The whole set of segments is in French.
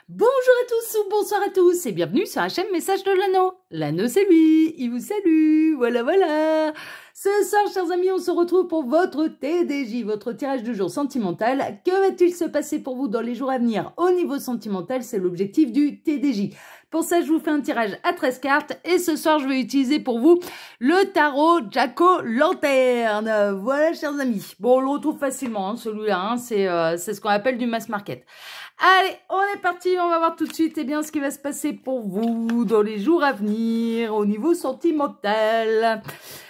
Bonjour à tous ou bonsoir à tous et bienvenue sur la chaîne Message de l'Anneau. L'Anneau c'est lui, il vous salue, voilà. Ce soir chers amis, on se retrouve pour votre TDJ, votre tirage du jour sentimental. Que va-t-il se passer pour vous dans les jours à venir au niveau sentimental? C'est l'objectif du TDJ. Pour ça, je vous fais un tirage à 13 cartes et ce soir, je vais utiliser pour vous le tarot Jack-o'-lanterne. Voilà, chers amis. Bon, on le retrouve facilement, celui-là. C'est ce qu'on appelle du mass market. Allez, on est parti. On va voir tout de suite ce qui va se passer pour vous dans les jours à venir au niveau sentimental.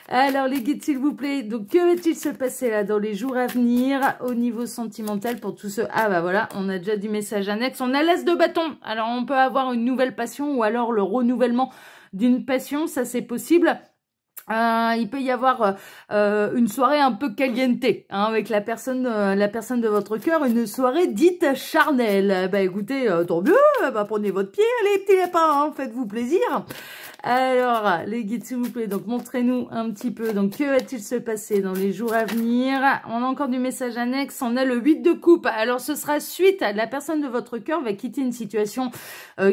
Alors, les guides, s'il vous plaît. Donc, que va-t-il se passer là dans les jours à venir au niveau sentimental pour tous ceux... Ah, bah voilà, on a déjà du message annexe. On a l'as de bâton. Alors, on peut avoir une nouvelle passion ou alors le renouvellement d'une passion. Ça, c'est possible. Il peut y avoir une soirée un peu caliente avec la personne de votre cœur, une soirée dite charnelle. Bah écoutez, tant mieux, prenez votre pied, allez petits lapins, faites-vous plaisir. Alors, les guides, s'il vous plaît, donc montrez-nous un petit peu, donc que va-t-il se passer dans les jours à venir? On a encore du message annexe, on a le 8 de coupe. Alors, ce sera suite à la personne de votre cœur va quitter une situation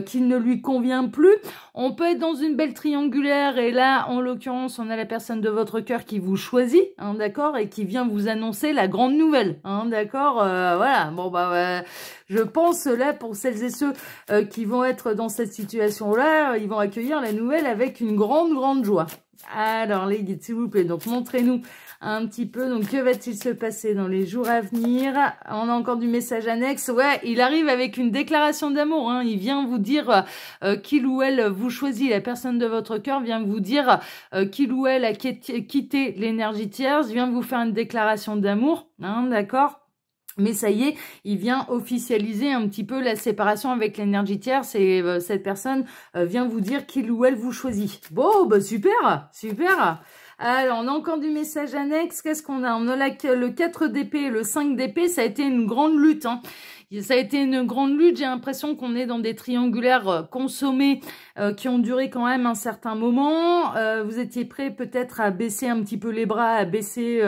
qui ne lui convient plus. On peut être dans une belle triangulaire et là, en l'occurrence, on a la personne de votre cœur qui vous choisit, d'accord, et qui vient vous annoncer la grande nouvelle, d'accord, voilà, bon, je pense là, pour celles et ceux qui vont être dans cette situation-là, ils vont accueillir la nouvelle avec une grande joie. Alors, les guides, s'il vous plaît, donc montrez-nous un petit peu, donc que va-t-il se passer dans les jours à venir? On a encore du message annexe. Ouais, il arrive avec une déclaration d'amour, il vient vous dire qu'il ou elle vous choisit, la personne de votre cœur vient vous dire qu'il ou elle a quitté l'énergie tierce, vient vous faire une déclaration d'amour, d'accord? Mais ça y est, il vient officialiser un petit peu la séparation avec l'énergie tierce et cette personne vient vous dire qu'il ou elle vous choisit. Bon, bah super. Alors, on a encore du message annexe. Qu'est-ce qu'on a? On a le 4 d'épée et le 5 d'épée. Ça a été une grande lutte, Ça a été une grande lutte. J'ai l'impression qu'on est dans des triangulaires consommés qui ont duré quand même un certain moment. Vous étiez prêts peut-être à baisser un petit peu les bras, à baisser...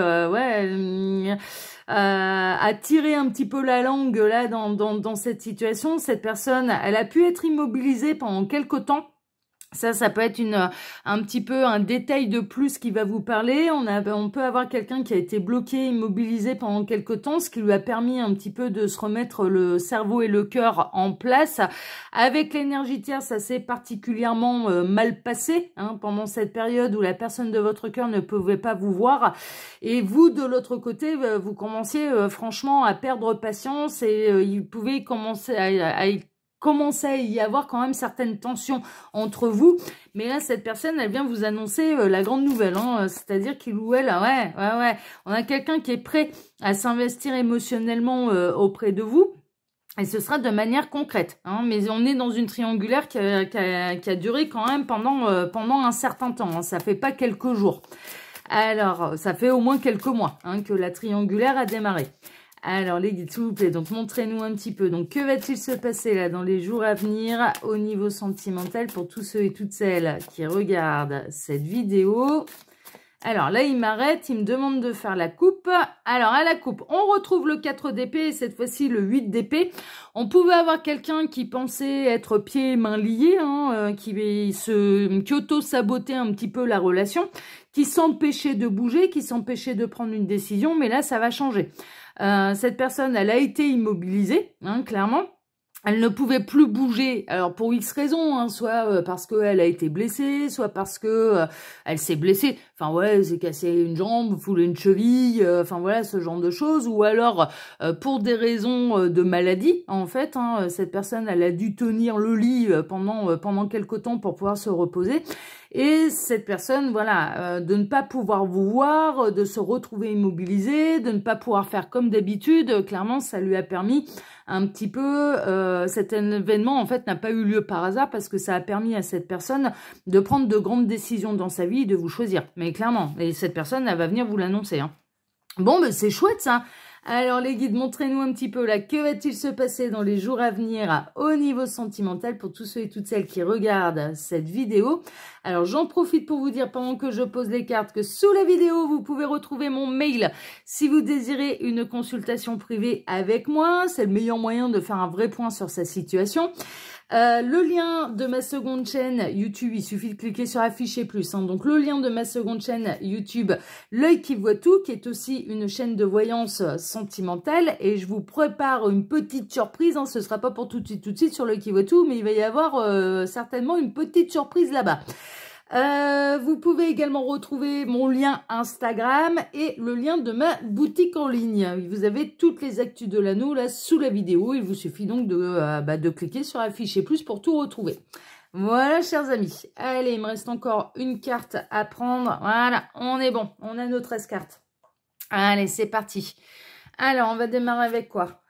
à tirer un petit peu la langue là dans cette situation. Cette personne, elle a pu être immobilisée pendant quelque temps. Ça peut être un petit peu un détail de plus qui va vous parler. On peut avoir quelqu'un qui a été bloqué, immobilisé pendant quelque temps, ce qui lui a permis un petit peu de se remettre le cerveau et le cœur en place. Avec l'énergie tierce, ça s'est particulièrement mal passé pendant cette période où la personne de votre cœur ne pouvait pas vous voir. Et vous, de l'autre côté, vous commenciez franchement à perdre patience et il pouvait commencer à y avoir quand même certaines tensions entre vous. Mais là, cette personne, elle vient vous annoncer la grande nouvelle. C'est-à-dire qu'il ou elle, ouais. On a quelqu'un qui est prêt à s'investir émotionnellement auprès de vous. Et ce sera de manière concrète. Mais on est dans une triangulaire qui a duré quand même pendant un certain temps. Ça fait pas quelques jours. Alors, ça fait au moins quelques mois que la triangulaire a démarré. Alors, les guides, s'il vous plaît, donc montrez-nous un petit peu. Donc, que va-t-il se passer là dans les jours à venir au niveau sentimental pour tous ceux et toutes celles qui regardent cette vidéo? Alors là, il m'arrête, il me demande de faire la coupe. Alors, à la coupe, on retrouve le 4 d'épée et cette fois-ci le 8 d'épée. On pouvait avoir quelqu'un qui pensait être pieds et mains liés, qui auto-sabotait un petit peu la relation, qui s'empêchait de bouger, qui s'empêchait de prendre une décision, mais là, ça va changer. Cette personne, elle a été immobilisée, clairement. Elle ne pouvait plus bouger, alors pour X raisons, soit parce qu'elle a été blessée, soit parce que elle s'est blessée. Enfin ouais, s'est cassé une jambe, foulé une cheville, enfin voilà, ce genre de choses. Ou alors pour des raisons de maladie, en fait. Cette personne, elle a dû tenir le lit pendant quelque temps pour pouvoir se reposer. Et cette personne, voilà, de ne pas pouvoir vous voir, de se retrouver immobilisée, de ne pas pouvoir faire comme d'habitude, clairement, ça lui a permis un petit peu, cet événement en fait n'a pas eu lieu par hasard parce que ça a permis à cette personne de prendre de grandes décisions dans sa vie et de vous choisir. Mais clairement, et cette personne, elle va venir vous l'annoncer. Bon, c'est chouette ça. Alors les guides, montrez-nous un petit peu là, que va-t-il se passer dans les jours à venir au niveau sentimental pour tous ceux et toutes celles qui regardent cette vidéo. Alors j'en profite pour vous dire pendant que je pose les cartes que sous la vidéo, vous pouvez retrouver mon mail si vous désirez une consultation privée avec moi. C'est le meilleur moyen de faire un vrai point sur sa situation. Le lien de ma seconde chaîne YouTube, il suffit de cliquer sur afficher plus. Donc le lien de ma seconde chaîne YouTube, L'œil qui voit tout, qui est aussi une chaîne de voyance sentimentale. Et je vous prépare une petite surprise. Ce sera pas pour tout de suite sur L'œil qui voit tout, mais il va y avoir certainement une petite surprise là-bas. Vous pouvez également retrouver mon lien Instagram et le lien de ma boutique en ligne. Vous avez toutes les actus de l'anneau là sous la vidéo. Il vous suffit donc de cliquer sur afficher plus pour tout retrouver. Voilà, chers amis. Allez, il me reste encore une carte à prendre. Voilà, on est bon. On a nos 13 cartes. Allez, c'est parti. Alors, on va démarrer avec quoi ?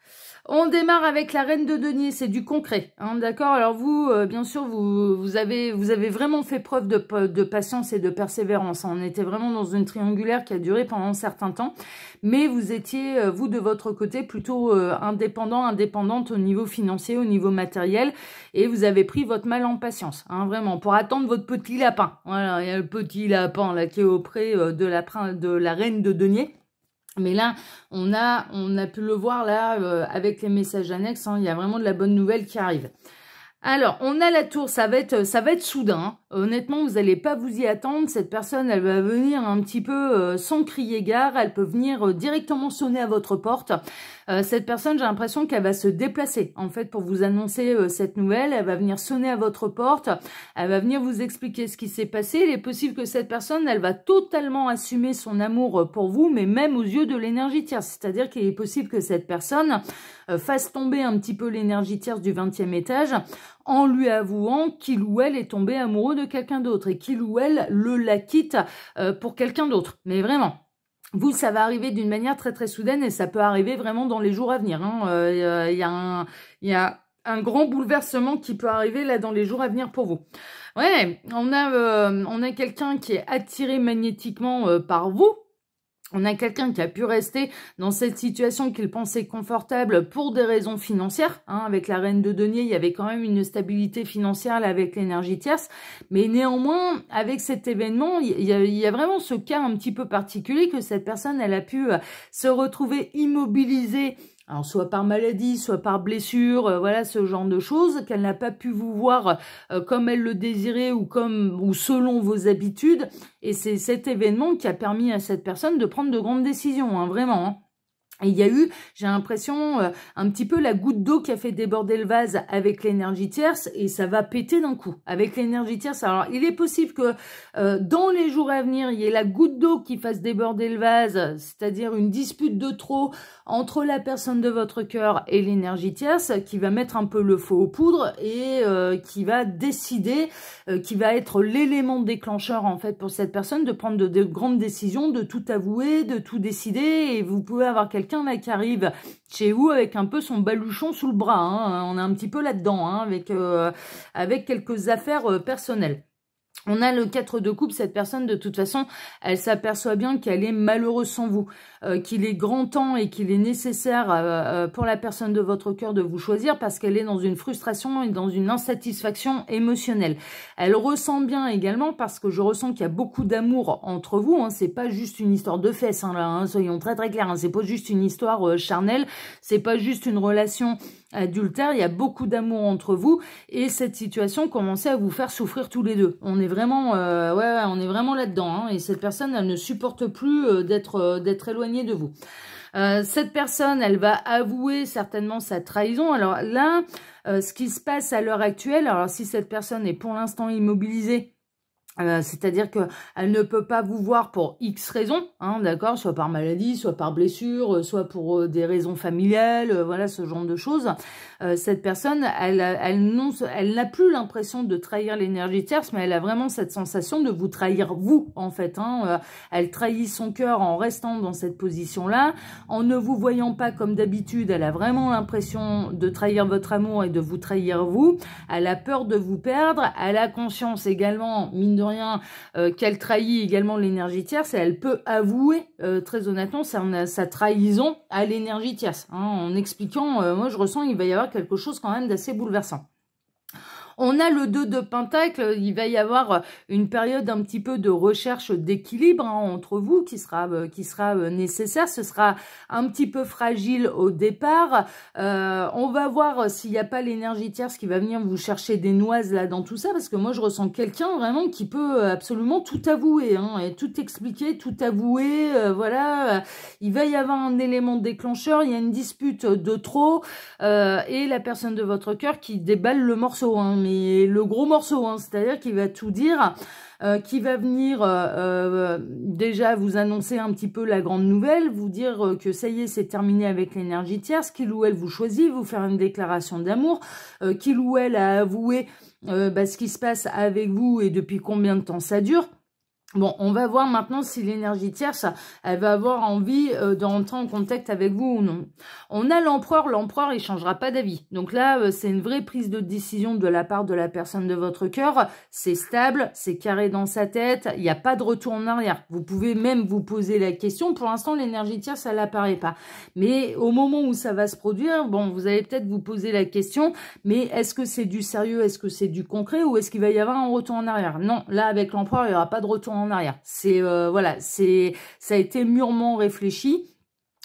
On démarre avec la reine de denier, c'est du concret, d'accord. Alors vous, bien sûr, vous avez vraiment fait preuve de patience et de persévérance. On était vraiment dans une triangulaire qui a duré pendant un certain temps, mais vous étiez, vous de votre côté, plutôt indépendante au niveau financier, au niveau matériel, et vous avez pris votre mal en patience, vraiment, pour attendre votre petit lapin. Voilà, il y a le petit lapin là qui est auprès de la reine de denier. Mais là, on a pu le voir là avec les messages annexes. Il y a vraiment de la bonne nouvelle qui arrive. Alors, on a la tour, ça va être soudain. Honnêtement, vous n'allez pas vous y attendre. Cette personne, elle va venir un petit peu sans crier gare. Elle peut venir directement sonner à votre porte. Cette personne, j'ai l'impression qu'elle va se déplacer, en fait, pour vous annoncer cette nouvelle. Elle va venir sonner à votre porte. Elle va venir vous expliquer ce qui s'est passé. Il est possible que cette personne, elle va totalement assumer son amour pour vous, mais même aux yeux de l'énergie tierce. C'est-à-dire qu'il est possible que cette personne fasse tomber un petit peu l'énergie tierce du 20e étage en lui avouant qu'il ou elle est tombé amoureux de quelqu'un d'autre et qu'il ou elle la quitte pour quelqu'un d'autre. Mais vraiment, vous, ça va arriver d'une manière très très soudaine et ça peut arriver vraiment dans les jours à venir. Il y a un grand bouleversement qui peut arriver là dans les jours à venir pour vous. Ouais, on a quelqu'un qui est attiré magnétiquement par vous. On a quelqu'un qui a pu rester dans cette situation qu'il pensait confortable pour des raisons financières. Avec la reine de denier, il y avait quand même une stabilité financière là, avec l'énergie tierce. Mais néanmoins, avec cet événement, il y a vraiment ce cas un petit peu particulier que cette personne, elle a pu se retrouver immobilisée. Alors, soit par maladie, soit par blessure, voilà, ce genre de choses, qu'elle n'a pas pu vous voir comme elle le désirait ou selon vos habitudes. Et c'est cet événement qui a permis à cette personne de prendre de grandes décisions, vraiment. Et il y a eu, j'ai l'impression, un petit peu la goutte d'eau qui a fait déborder le vase avec l'énergie tierce et ça va péter d'un coup. Avec l'énergie tierce, alors il est possible que dans les jours à venir, il y ait la goutte d'eau qui fasse déborder le vase, c'est-à-dire une dispute de trop entre la personne de votre cœur et l'énergie tierce qui va mettre un peu le feu aux poudres et qui va décider, qui va être l'élément déclencheur en fait pour cette personne de prendre de grandes décisions, de tout avouer, de tout décider et vous pouvez avoir quelqu'un là qui arrive chez vous avec un peu son baluchon sous le bras. On est un petit peu là-dedans avec quelques affaires personnelles. On a le 4 de coupe, cette personne, de toute façon, elle s'aperçoit bien qu'elle est malheureuse sans vous, qu'il est grand temps et qu'il est nécessaire pour la personne de votre cœur de vous choisir parce qu'elle est dans une frustration et dans une insatisfaction émotionnelle. Elle ressent bien également parce que je ressens qu'il y a beaucoup d'amour entre vous, c'est pas juste une histoire de fesses, soyons très très clairs, c'est pas juste une histoire charnelle, c'est pas juste une relation adultère, il y a beaucoup d'amour entre vous et cette situation commençait à vous faire souffrir tous les deux. On est vraiment, on est vraiment là-dedans et cette personne, elle ne supporte plus d'être éloignée de vous. Cette personne, elle va avouer certainement sa trahison. Alors là, ce qui se passe à l'heure actuelle, alors si cette personne est pour l'instant immobilisée, c'est-à-dire qu'elle ne peut pas vous voir pour X raisons, d'accord, soit par maladie, soit par blessure, soit pour des raisons familiales, voilà, ce genre de choses. Cette personne, elle n'a plus l'impression de trahir l'énergie tierce, mais elle a vraiment cette sensation de vous trahir vous, en fait. Elle trahit son cœur en restant dans cette position-là, en ne vous voyant pas comme d'habitude, elle a vraiment l'impression de trahir votre amour et de vous trahir vous. Elle a peur de vous perdre, elle a conscience également, mine de rien, qu'elle trahit également l'énergie tierce, et elle peut avouer, très honnêtement, sa trahison à l'énergie tierce. Hein, en expliquant, moi je ressens qu'il va y avoir quelque chose quand même d'assez bouleversant. On a le 2 de Pentacle, il va y avoir une période un petit peu de recherche d'équilibre entre vous qui sera nécessaire. Ce sera un petit peu fragile au départ. On va voir s'il n'y a pas l'énergie tierce qui va venir vous chercher des noises là dans tout ça, parce que moi je ressens quelqu'un vraiment qui peut absolument tout avouer, hein, et tout expliquer, tout avouer, voilà. Il va y avoir un élément déclencheur, il y a une dispute de trop, et la personne de votre cœur qui déballe le morceau, hein, mais le gros morceau, hein, c'est-à-dire qu'il va tout dire, qui va venir déjà vous annoncer un petit peu la grande nouvelle, vous dire que ça y est, c'est terminé avec l'énergie tierce, qu'il ou elle vous choisit, vous faire une déclaration d'amour, qu'il ou elle a avoué ce qui se passe avec vous et depuis combien de temps ça dure. Bon, on va voir maintenant si l'énergie tierce, elle va avoir envie de rentrer en contact avec vous ou non. On a l'empereur, il changera pas d'avis. Donc là, c'est une vraie prise de décision de la part de la personne de votre cœur. C'est stable, c'est carré dans sa tête, il n'y a pas de retour en arrière. Vous pouvez même vous poser la question. Pour l'instant, l'énergie tierce, elle n'apparaît pas. Mais au moment où ça va se produire, bon, vous allez peut-être vous poser la question, mais est-ce que c'est du sérieux, est-ce que c'est du concret, ou est-ce qu'il va y avoir un retour en arrière? Non, là, avec l'empereur, il n'y aura pas de retour en arrière. C'est voilà, ça a été mûrement réfléchi.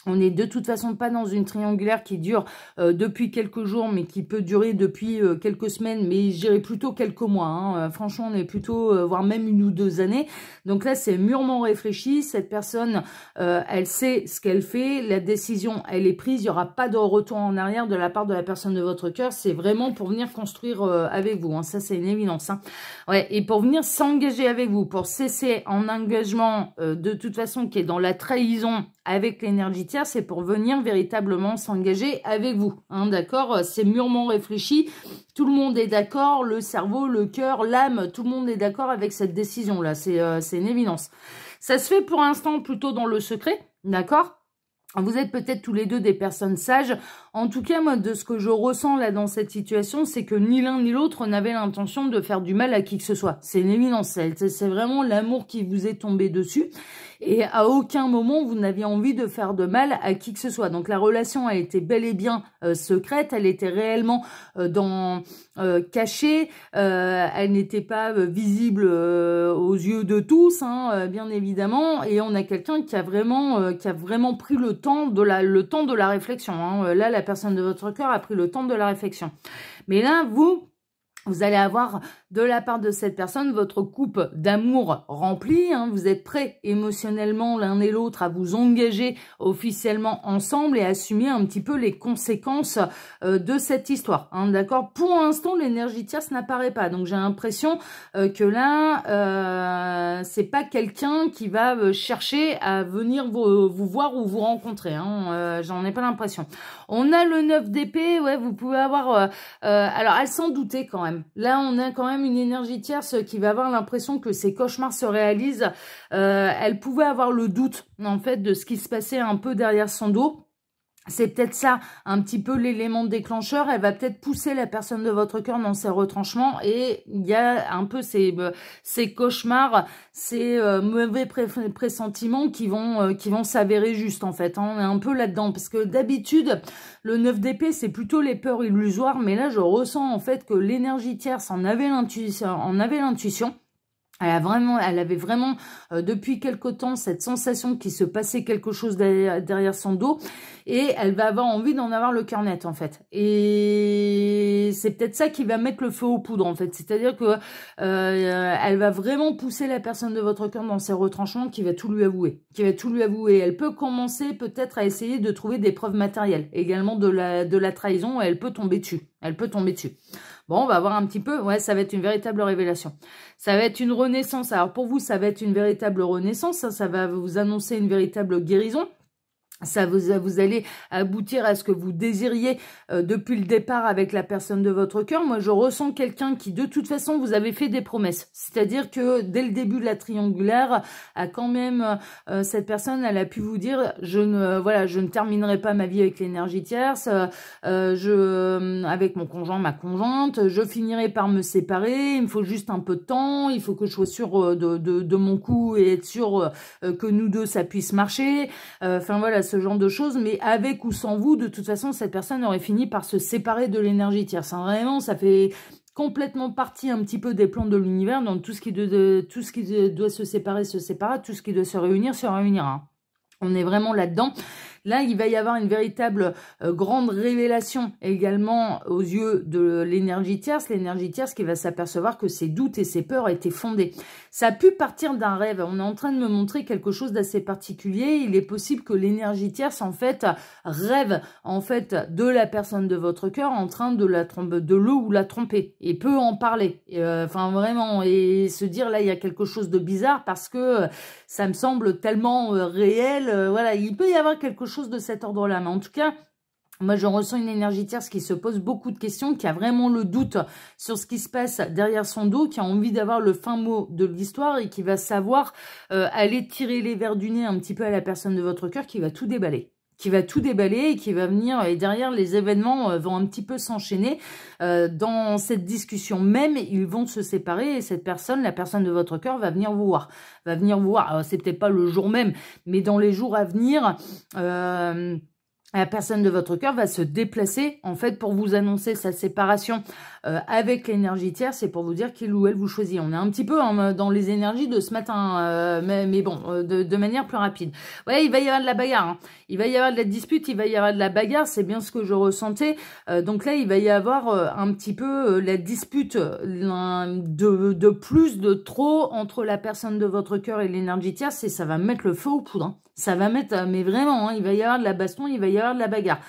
On n'est de toute façon pas dans une triangulaire qui dure depuis quelques jours, mais qui peut durer depuis quelques semaines, mais je dirais plutôt quelques mois. Hein. Franchement, on est plutôt, voire même 1 ou 2 années. Donc là, c'est mûrement réfléchi. Cette personne, elle sait ce qu'elle fait. La décision, elle est prise. Il n'y aura pas de retour en arrière de la part de la personne de votre cœur. C'est vraiment pour venir construire avec vous. Hein. Ça, c'est une évidence. Hein. Ouais, et pour venir s'engager avec vous, pour cesser en engagement de toute façon qui est dans la trahison avec l'énergie tierce, c'est pour venir véritablement s'engager avec vous. Hein, d'accord? C'est mûrement réfléchi. Tout le monde est d'accord. Le cerveau, le cœur, l'âme, tout le monde est d'accord avec cette décision-là. C'est une évidence. Ça se fait pour l'instant plutôt dans le secret. D'accord? Vous êtes peut-être tous les deux des personnes sages. En tout cas, moi, de ce que je ressens là dans cette situation, c'est que ni l'un ni l'autre n'avait l'intention de faire du mal à qui que ce soit. C'est une évidence. C'est vraiment l'amour qui vous est tombé dessus. Et à aucun moment, vous n'aviez envie de faire de mal à qui que ce soit. Donc, la relation a été bel et bien secrète. Elle était réellement cachée. Elle n'était pas visible aux yeux de tous, hein, bien évidemment. Et on a quelqu'un qui a vraiment pris le temps de la réflexion. Hein. Là, la personne de votre cœur a pris le temps de la réflexion. Mais là, vous allez avoir de la part de cette personne votre coupe d'amour remplie. Hein. Vous êtes prêts émotionnellement l'un et l'autre à vous engager officiellement ensemble et assumer un petit peu les conséquences de cette histoire. Hein, d'accord? Pour l'instant, l'énergie tierce n'apparaît pas. Donc, j'ai l'impression que là, c'est pas quelqu'un qui va chercher à venir vous voir ou vous rencontrer. Hein. J'en ai pas l'impression. On a le 9 d'épée. Ouais, vous pouvez avoir... alors, elle s'en doutait quand même. Là, on a quand même une énergie tierce qui va avoir l'impression que ses cauchemars se réalisent. Elle pouvait avoir le doute, en fait, de ce qui se passait un peu derrière son dos. C'est peut-être ça, un petit peu l'élément déclencheur. Elle va peut-être pousser la personne de votre cœur dans ses retranchements. Et il y a un peu ces cauchemars, ces mauvais pressentiments qui vont s'avérer justes, en fait. Hein. On est un peu là-dedans. Parce que d'habitude, le 9 d'épée, c'est plutôt les peurs illusoires. Mais là, je ressens, en fait, que l'énergie tierce en avait l'intuition. Elle avait vraiment depuis quelque temps cette sensation qu'il se passait quelque chose derrière son dos, et elle va avoir envie d'en avoir le cœur net, en fait. Et c'est peut-être ça qui va mettre le feu aux poudres, en fait. C'est-à-dire que elle va vraiment pousser la personne de votre cœur dans ses retranchements, qui va tout lui avouer. Elle peut commencer peut-être à essayer de trouver des preuves matérielles, également de la trahison, et elle peut tomber dessus. Bon, on va voir un petit peu. Ouais, ça va être une véritable révélation. Ça va être une renaissance. Alors, pour vous, ça va être une véritable renaissance. Ça va vous annoncer une véritable guérison. Vous allez aboutir à ce que vous désiriez depuis le départ avec la personne de votre cœur. Moi, je ressens quelqu'un qui, de toute façon, vous avez fait des promesses. C'est-à-dire que dès le début de la triangulaire, a quand même cette personne, elle a pu vous dire, je ne terminerai pas ma vie avec l'énergie tierce, avec mon conjoint, ma conjointe, je finirai par me séparer. Il me faut juste un peu de temps. Il faut que je sois sûre de mon coup et être sûre que nous deux ça puisse marcher. Enfin voilà, ce genre de choses, mais avec ou sans vous, de toute façon, cette personne aurait fini par se séparer de l'énergie tierce. Hein, vraiment, ça fait complètement partie un petit peu des plans de l'univers, donc tout ce qui doit se séparer, se séparera, tout ce qui doit se réunira. On est vraiment là-dedans. Là, il va y avoir une véritable grande révélation également aux yeux de l'énergie tierce qui va s'apercevoir que ses doutes et ses peurs étaient fondés. Ça a pu partir d'un rêve. On est en train de me montrer quelque chose d'assez particulier. Il est possible que l'énergie tierce, en fait, rêve en fait de la personne de votre cœur en train de le ou la tromper et peut en parler. Enfin, vraiment, et se dire là, il y a quelque chose de bizarre parce que ça me semble tellement réel. Voilà, il peut y avoir quelque chose de cet ordre-là. Mais en tout cas, moi, je ressens une énergie tierce qui se pose beaucoup de questions, qui a vraiment le doute sur ce qui se passe derrière son dos, qui a envie d'avoir le fin mot de l'histoire et qui va savoir aller tirer les verres du nez un petit peu à la personne de votre cœur qui va tout déballer. Et qui va venir, et derrière les événements vont un petit peu s'enchaîner. Dans cette discussion même, ils vont se séparer et cette personne, la personne de votre cœur, va venir vous voir. Alors, c'est peut-être pas le jour même, mais dans les jours à venir, la personne de votre cœur va se déplacer, en fait, pour vous annoncer sa séparation avec l'énergie tierce. C'est pour vous dire qu'il ou elle vous choisit. On est un petit peu dans les énergies de ce matin, mais bon, de manière plus rapide. Ouais, il va y avoir de la bagarre. Hein. Il va y avoir de la dispute, il va y avoir de la bagarre. C'est bien ce que je ressentais. Donc là, il va y avoir un petit peu la dispute de plus, de trop entre la personne de votre cœur et l'énergie tierce. Et ça va mettre le feu aux poudres. Hein. Ça va mettre, mais vraiment, hein, il va y avoir de la baston, il va y avoir de la bagarre.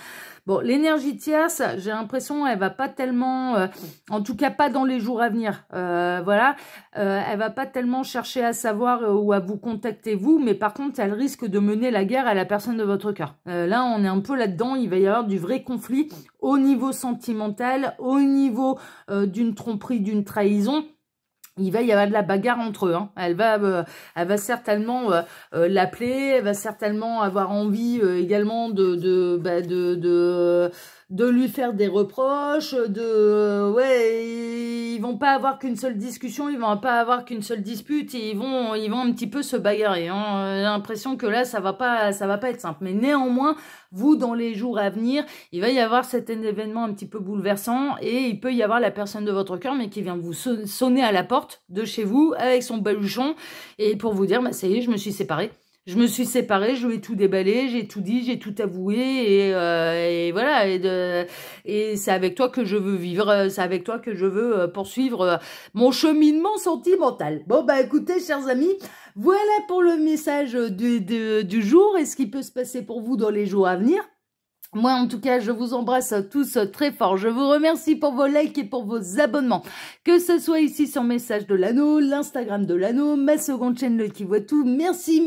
Bon, l'énergie tierce, j'ai l'impression, elle va pas tellement, en tout cas pas dans les jours à venir, voilà, elle va pas tellement chercher à savoir ou à vous contacter vous, mais par contre, elle risque de mener la guerre à la personne de votre cœur. Là, on est un peu là-dedans, il va y avoir du vrai conflit au niveau sentimental, au niveau d'une tromperie, d'une trahison. Il va y avoir de la bagarre entre eux. Hein. Elle va certainement l'appeler. Elle va certainement avoir envie également de lui faire des reproches. Ouais, ils vont pas avoir qu'une seule discussion. Ils vont pas avoir qu'une seule dispute. Et ils vont un petit peu se bagarrer. Hein. J'ai l'impression que là, ça va pas être simple. Mais néanmoins, vous, dans les jours à venir, il va y avoir cet événement un petit peu bouleversant et il peut y avoir la personne de votre cœur, mais qui vient vous sonner à la porte de chez vous avec son baluchon et pour vous dire, bah, ça y est, je me suis séparée. Je lui ai tout déballé, j'ai tout dit, j'ai tout avoué et voilà. Et c'est avec toi que je veux vivre, c'est avec toi que je veux poursuivre mon cheminement sentimental. Bon, bah écoutez, chers amis, voilà pour le message du jour et ce qui peut se passer pour vous dans les jours à venir. Moi, en tout cas, je vous embrasse tous très fort. Je vous remercie pour vos likes et pour vos abonnements. Que ce soit ici sur Message de l'Anneau, l'Instagram de l'Anneau, ma seconde chaîne Le Qui Voit Tout. Merci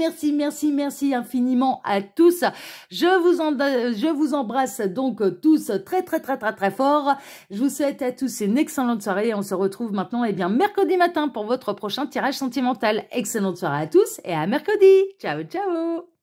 infiniment à tous. Je vous embrasse donc tous très fort. Je vous souhaite à tous une excellente soirée et on se retrouve maintenant, mercredi matin pour votre prochain tirage sentimental. Excellente soirée à tous et à mercredi. Ciao, ciao.